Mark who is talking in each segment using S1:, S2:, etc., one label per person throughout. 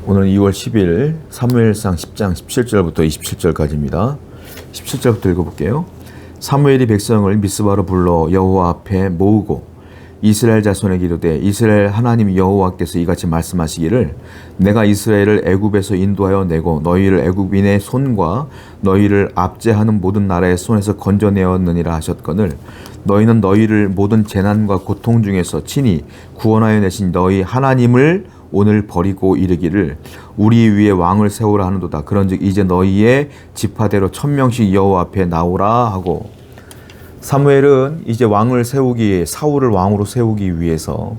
S1: 오늘 2월 10일 사무엘상 10장 17절부터 27절까지입니다. 17절부터 읽어볼게요. 사무엘이 백성을 미스바로 불러 여호와 앞에 모으고 이스라엘 자손에게 이르되 이스라엘 하나님 여호와께서 이같이 말씀하시기를 내가 이스라엘을 애굽에서 인도하여 내고 너희를 애굽인의 손과 너희를 압제하는 모든 나라의 손에서 건져내었느니라 하셨거늘 너희는 너희를 모든 재난과 고통 중에서 친히 구원하여 내신 너희 하나님을 오늘 버리고 이르기를 우리 위에 왕을 세우라 하는도다. 그런즉 이제 너희의 지파대로 1000명씩 여호와 앞에 나오라 하고, 사무엘은 이제 왕을 세우기, 사울을 왕으로 세우기 위해서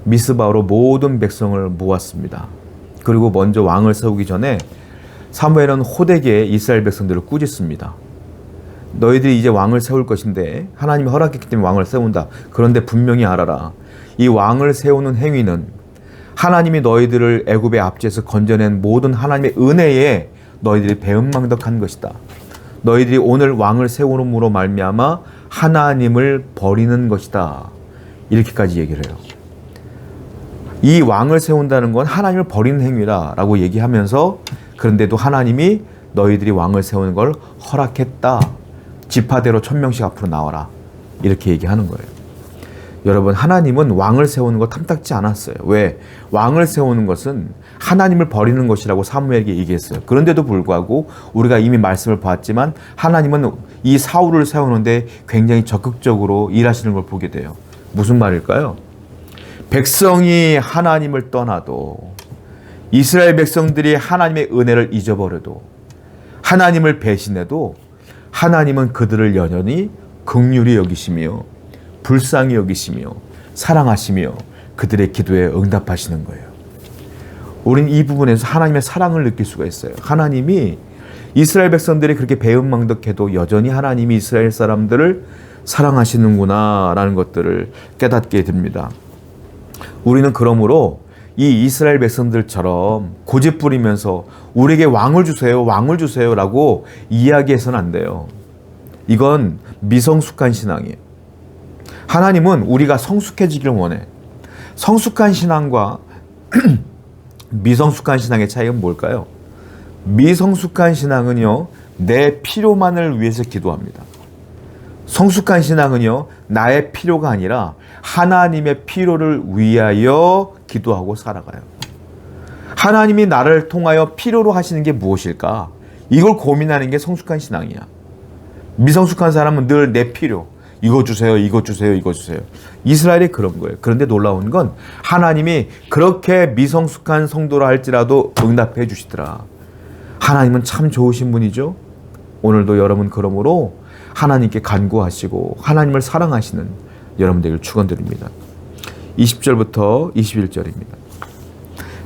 S1: 미스바로 모든 백성을 모았습니다. 그리고 먼저 왕을 세우기 전에 사무엘은 호되게 이스라엘 백성들을 꾸짖습니다. 너희들이 이제 왕을 세울 것인데 하나님이 허락했기 때문에 왕을 세운다. 그런데 분명히 알아라. 이 왕을 세우는 행위는 하나님이 너희들을 애굽의 압제에서 건져낸 모든 하나님의 은혜에 너희들이 배은망덕한 것이다. 너희들이 오늘 왕을 세우므로 말미암아 하나님을 버리는 것이다. 이렇게까지 얘기를 해요. 이 왕을 세운다는 건 하나님을 버리는 행위라고 얘기하면서, 그런데도 하나님이 너희들이 왕을 세우는 걸 허락했다. 지파대로 1000명씩 앞으로 나와라. 이렇게 얘기하는 거예요. 여러분, 하나님은 왕을 세우는 거 탐탁지 않았어요. 왜? 왕을 세우는 것은 하나님을 버리는 것이라고 사무엘에게 얘기했어요. 그런데도 불구하고 우리가 이미 말씀을 봤지만 하나님은 이 사울을 세우는데 굉장히 적극적으로 일하시는 걸 보게 돼요. 무슨 말일까요? 백성이 하나님을 떠나도, 이스라엘 백성들이 하나님의 은혜를 잊어버려도, 하나님을 배신해도 하나님은 그들을 여전히 긍휼히 여기시며 불쌍히 여기시며 사랑하시며 그들의 기도에 응답하시는 거예요. 우린 이 부분에서 하나님의 사랑을 느낄 수가 있어요. 하나님이 이스라엘 백성들이 그렇게 배은망덕해도 여전히 하나님이 이스라엘 사람들을 사랑하시는구나 라는 것들을 깨닫게 됩니다. 우리는 그러므로 이 이스라엘 백성들처럼 고집 부리면서 우리에게 왕을 주세요, 왕을 주세요 라고 이야기해서는 안 돼요. 이건 미성숙한 신앙이에요. 하나님은 우리가 성숙해지길 원해. 성숙한 신앙과 미성숙한 신앙의 차이는 뭘까요? 미성숙한 신앙은요, 내 필요만을 위해서 기도합니다. 성숙한 신앙은요, 나의 필요가 아니라 하나님의 필요를 위하여 기도하고 살아가요. 하나님이 나를 통하여 필요로 하시는 게 무엇일까? 이걸 고민하는 게 성숙한 신앙이야. 미성숙한 사람은 늘 내 필요, 이거 주세요, 이거 주세요, 이거 주세요. 이스라엘이 그런 거예요. 그런데 놀라운 건 하나님이 그렇게 미성숙한 성도라 할지라도 응답해 주시더라. 하나님은 참 좋으신 분이죠. 오늘도 여러분 그러므로 하나님께 간구하시고 하나님을 사랑하시는 여러분 되길 축원드립니다. 20절부터 21절입니다.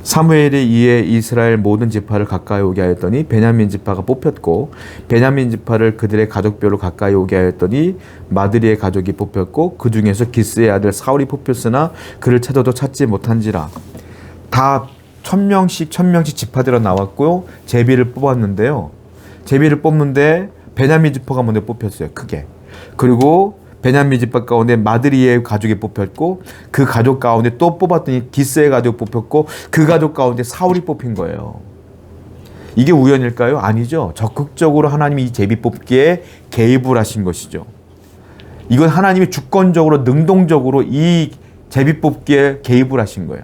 S1: 사무엘이 이에 이스라엘 모든 지파를 가까이 오게 하였더니 베냐민 지파가 뽑혔고, 베냐민 지파를 그들의 가족별로 가까이 오게 하였더니 마드리의 가족이 뽑혔고, 그 중에서 기스의 아들 사울이 뽑혔으나 그를 찾아도 찾지 못한지라. 다 1000명씩 지파대로 나왔고요, 제비를 뽑았는데요. 제비를 뽑는데 베냐민 지파가 먼저 뽑혔어요, 크게. 그리고 베냐민 지파 가운데 마드리의 가족이 뽑혔고, 그 가족 가운데 또 뽑았더니 기스의 가족 뽑혔고, 그 가족 가운데 사울이 뽑힌 거예요. 이게 우연일까요? 아니죠. 적극적으로 하나님이 이 제비 뽑기에 개입을 하신 것이죠. 이건 하나님이 주권적으로 능동적으로 이 제비 뽑기에 개입을 하신 거예요.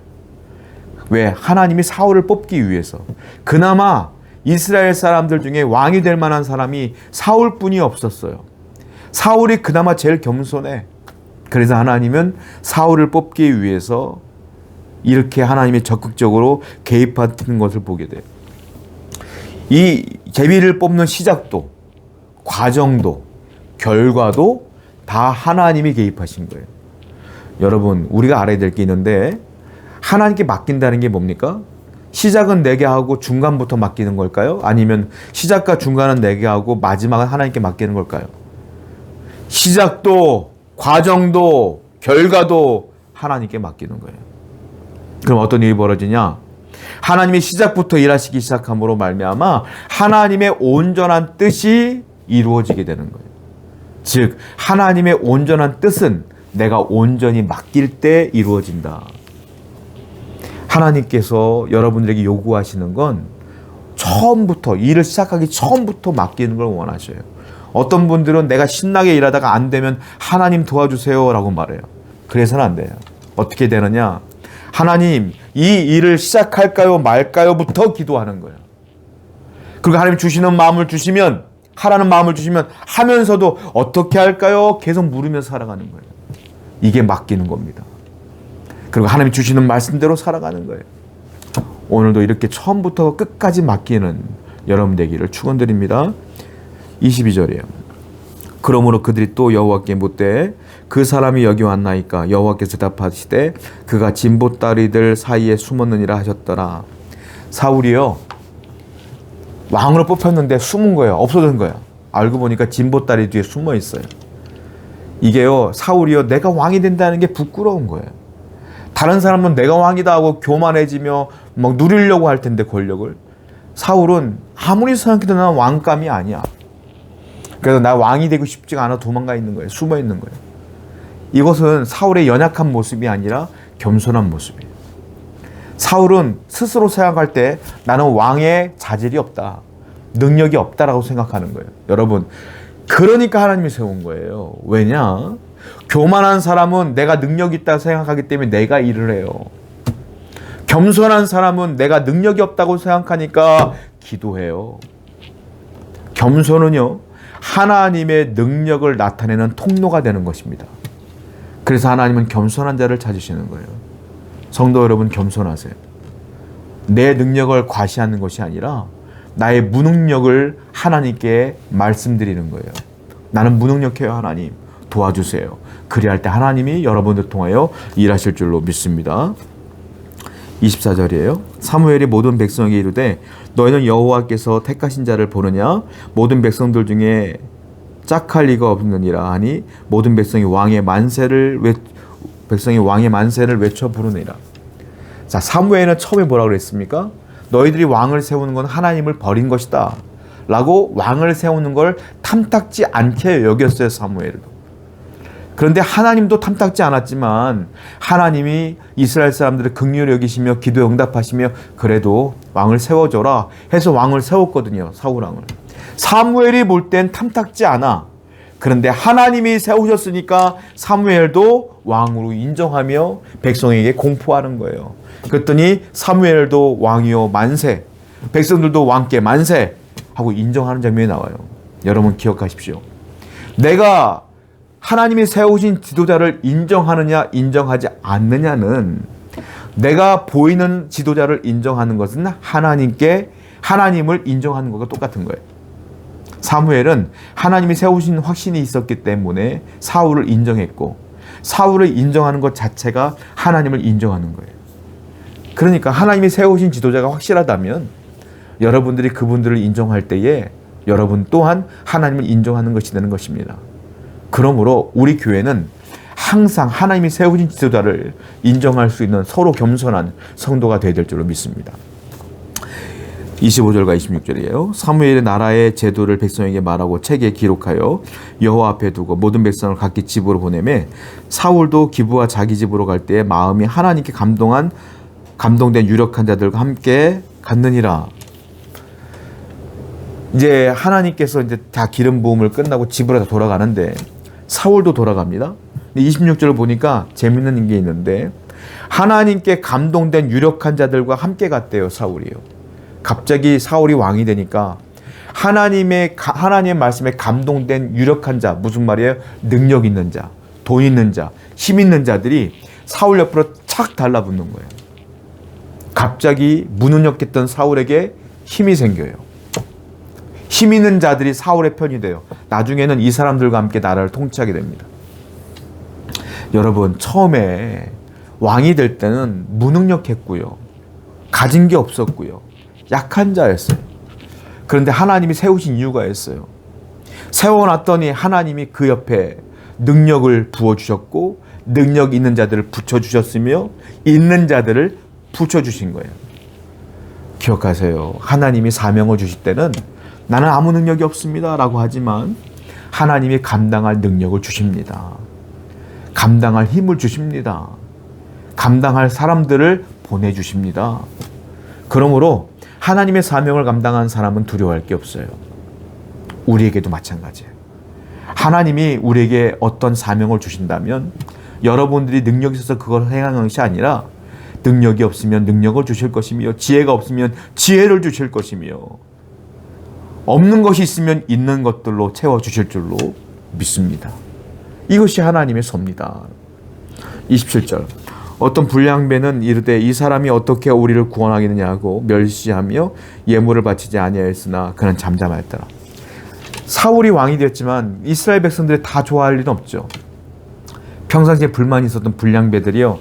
S1: 왜? 하나님이 사울을 뽑기 위해서. 그나마 이스라엘 사람들 중에 왕이 될 만한 사람이 사울뿐이 없었어요. 사울이 그나마 제일 겸손해. 그래서 하나님은 사울을 뽑기 위해서 이렇게 하나님이 적극적으로 개입하는 것을 보게 돼요. 이 제비를 뽑는 시작도, 과정도, 결과도 다 하나님이 개입하신 거예요. 여러분, 우리가 알아야 될 게 있는데, 하나님께 맡긴다는 게 뭡니까? 시작은 내게 하고 중간부터 맡기는 걸까요? 아니면 시작과 중간은 내게 하고 마지막은 하나님께 맡기는 걸까요? 시작도, 과정도, 결과도 하나님께 맡기는 거예요. 그럼 어떤 일이 벌어지냐? 하나님이 시작부터 일하시기 시작함으로 말미암아 하나님의 온전한 뜻이 이루어지게 되는 거예요. 즉, 하나님의 온전한 뜻은 내가 온전히 맡길 때 이루어진다. 하나님께서 여러분들에게 요구하시는 건 처음부터, 일을 시작하기 처음부터 맡기는 걸 원하셔요. 어떤 분들은 내가 신나게 일하다가 안 되면 하나님 도와주세요 라고 말해요. 그래서는 안 돼요. 어떻게 되느냐? 하나님, 이 일을 시작할까요 말까요?부터 기도하는 거예요. 그리고 하나님 주시는 마음을 주시면, 하라는 마음을 주시면 하면서도 어떻게 할까요? 계속 물으면서 살아가는 거예요. 이게 맡기는 겁니다. 그리고 하나님 주시는 말씀대로 살아가는 거예요. 오늘도 이렇게 처음부터 끝까지 맡기는 여러분 되기를 축원드립니다. 22절이에요. 그러므로 그들이 또 여호와께 묻되 그 사람이 여기 왔나이까? 여호와께서 대답하시되 그가 진보다리들 사이에 숨었느니라 하셨더라. 사울이요, 왕으로 뽑혔는데 숨은 거예요. 없어진 거예요. 알고 보니까 진보다리 뒤에 숨어 있어요. 이게요, 사울이요, 내가 왕이 된다는 게 부끄러운 거예요. 다른 사람은 내가 왕이다 하고 교만해지며 막 누리려고 할 텐데, 권력을. 사울은 아무리 생각해도 난 왕감이 아니야. 그래서 나 왕이 되고 싶지가 않아 도망가 있는 거예요. 숨어 있는 거예요. 이것은 사울의 연약한 모습이 아니라 겸손한 모습이에요. 사울은 스스로 생각할 때 나는 왕의 자질이 없다, 능력이 없다라고 생각하는 거예요. 여러분, 그러니까 하나님이 세운 거예요. 왜냐? 교만한 사람은 내가 능력이 있다고 생각하기 때문에 내가 일을 해요. 겸손한 사람은 내가 능력이 없다고 생각하니까 기도해요. 겸손은요, 하나님의 능력을 나타내는 통로가 되는 것입니다. 그래서 하나님은 겸손한 자를 찾으시는 거예요. 성도 여러분, 겸손하세요. 내 능력을 과시하는 것이 아니라 나의 무능력을 하나님께 말씀드리는 거예요. 나는 무능력해요, 하나님 도와주세요. 그리할 때 하나님이 여러분들 통하여 일하실 줄로 믿습니다. 24절이에요. 사무엘이 모든 백성에게 이르되 너희는 여호와께서 택하신 자를 보느냐? 모든 백성들 중에 짝할 리가 없느니라 하니 모든 백성이 왕의 만세를 외쳐 부르니라. 자, 사무엘은 처음에 뭐라고 그랬습니까? 너희들이 왕을 세우는 건 하나님을 버린 것이다 라고 왕을 세우는 걸 탐탁지 않게 여겼어요, 사무엘도. 그런데 하나님도 탐탁지 않았지만 하나님이 이스라엘 사람들을 긍휼히 여기시며 기도에 응답하시며 그래도 왕을 세워줘라 해서 왕을 세웠거든요, 사울왕을. 사무엘이 볼 땐 탐탁지 않아. 그런데 하나님이 세우셨으니까 사무엘도 왕으로 인정하며 백성에게 공포하는 거예요. 그랬더니 사무엘도 왕이요 만세, 백성들도 왕께 만세 하고 인정하는 장면이 나와요. 여러분 기억하십시오. 내가 하나님이 세우신 지도자를 인정하느냐 인정하지 않느냐는, 내가 보이는 지도자를 인정하는 것은 하나님을 인정하는 것과 똑같은 거예요. 사무엘은 하나님이 세우신 확신이 있었기 때문에 사울을 인정했고, 사울을 인정하는 것 자체가 하나님을 인정하는 거예요. 그러니까 하나님이 세우신 지도자가 확실하다면 여러분들이 그분들을 인정할 때에 여러분 또한 하나님을 인정하는 것이 되는 것입니다. 그러므로 우리 교회는 항상 하나님이 세우신 지도자를 인정할 수 있는 서로 겸손한 성도가 되어야 될 줄로 믿습니다. 25절과 26절이에요. 사무엘의 나라의 제도를 백성에게 말하고 책에 기록하여 여호와 앞에 두고 모든 백성을 각기 집으로 보내매 사울도 기브와 자기 집으로 갈 때에 마음이 하나님께 감동된 유력한 자들과 함께 갔느니라. 이제 하나님께서 이제 다 기름 부음을 끝나고 집으로 다 돌아가는데 사울도 돌아갑니다. 26절을 보니까 재밌는 게 있는데 하나님께 감동된 유력한 자들과 함께 갔대요, 사울이요. 갑자기 사울이 왕이 되니까 하나님의 말씀에 감동된 유력한 자, 무슨 말이에요? 능력 있는 자, 돈 있는 자, 힘 있는 자들이 사울 옆으로 착 달라붙는 거예요. 갑자기 무능력했던 사울에게 힘이 생겨요. 힘 있는 자들이 사울의 편이 돼요. 나중에는 이 사람들과 함께 나라를 통치하게 됩니다. 여러분, 처음에 왕이 될 때는 무능력했고요, 가진 게 없었고요, 약한 자였어요. 그런데 하나님이 세우신 이유가 있어요. 세워놨더니 하나님이 그 옆에 능력을 부어주셨고 능력 있는 자들을 붙여주셨으며 있는 자들을 붙여주신 거예요. 기억하세요. 하나님이 사명을 주실 때는 나는 아무 능력이 없습니다 라고 하지만 하나님이 감당할 능력을 주십니다. 감당할 힘을 주십니다. 감당할 사람들을 보내주십니다. 그러므로 하나님의 사명을 감당한 사람은 두려워할 게 없어요. 우리에게도 마찬가지예요. 하나님이 우리에게 어떤 사명을 주신다면 여러분들이 능력이 있어서 그걸 행하는 것이 아니라 능력이 없으면 능력을 주실 것이며 지혜가 없으면 지혜를 주실 것이며 없는 것이 있으면 있는 것들로 채워주실 줄로 믿습니다. 이것이 하나님의 섭니다. 27절 어떤 불량배는 이르되 이 사람이 어떻게 우리를 구원하겠느냐고 멸시하며 예물을 바치지 아니하였으나 그는 잠잠하였더라. 사울이 왕이 되었지만 이스라엘 백성들이 다 좋아할 리는 없죠. 평상시에 불만이 있었던 불량배들이요,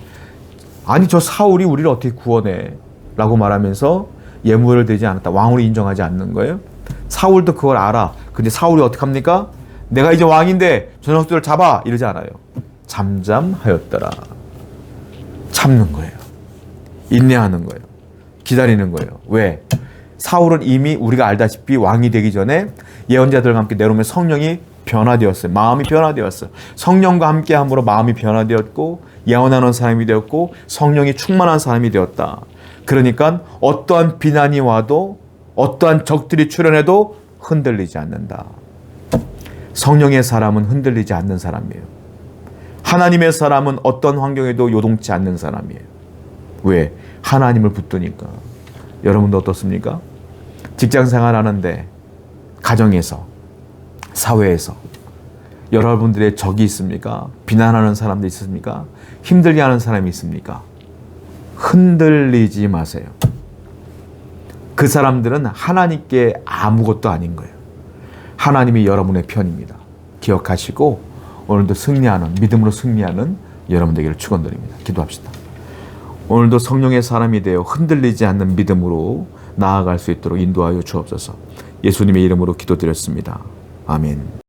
S1: 아니 저 사울이 우리를 어떻게 구원해? 라고 말하면서 예물을 드리지 않았다. 왕으로 인정하지 않는 거예요. 사울도 그걸 알아. 근데 사울이 어떻게 합니까? 내가 이제 왕인데 저 녀석들을 잡아! 이러지 않아요. 잠잠하였더라. 참는 거예요. 인내하는 거예요. 기다리는 거예요. 왜? 사울은 이미 우리가 알다시피 왕이 되기 전에 예언자들과 함께 내려오면 성령이 변화되었어요. 마음이 변화되었어요. 성령과 함께 함으로 마음이 변화되었고 예언하는 사람이 되었고 성령이 충만한 사람이 되었다. 그러니까 어떠한 비난이 와도 어떠한 적들이 출현해도 흔들리지 않는다. 성령의 사람은 흔들리지 않는 사람이에요. 하나님의 사람은 어떤 환경에도 요동치 않는 사람이에요. 왜? 하나님을 붙드니까. 여러분도 어떻습니까? 직장생활 하는데, 가정에서, 사회에서 여러분들의 적이 있습니까? 비난하는 사람도 있습니까? 힘들게 하는 사람이 있습니까? 흔들리지 마세요. 그 사람들은 하나님께 아무것도 아닌 거예요. 하나님이 여러분의 편입니다. 기억하시고 오늘도 승리하는, 믿음으로 승리하는 여러분 되기를 축원드립니다. 기도합시다. 오늘도 성령의 사람이 되어 흔들리지 않는 믿음으로 나아갈 수 있도록 인도하여 주옵소서. 예수님의 이름으로 기도드렸습니다. 아멘.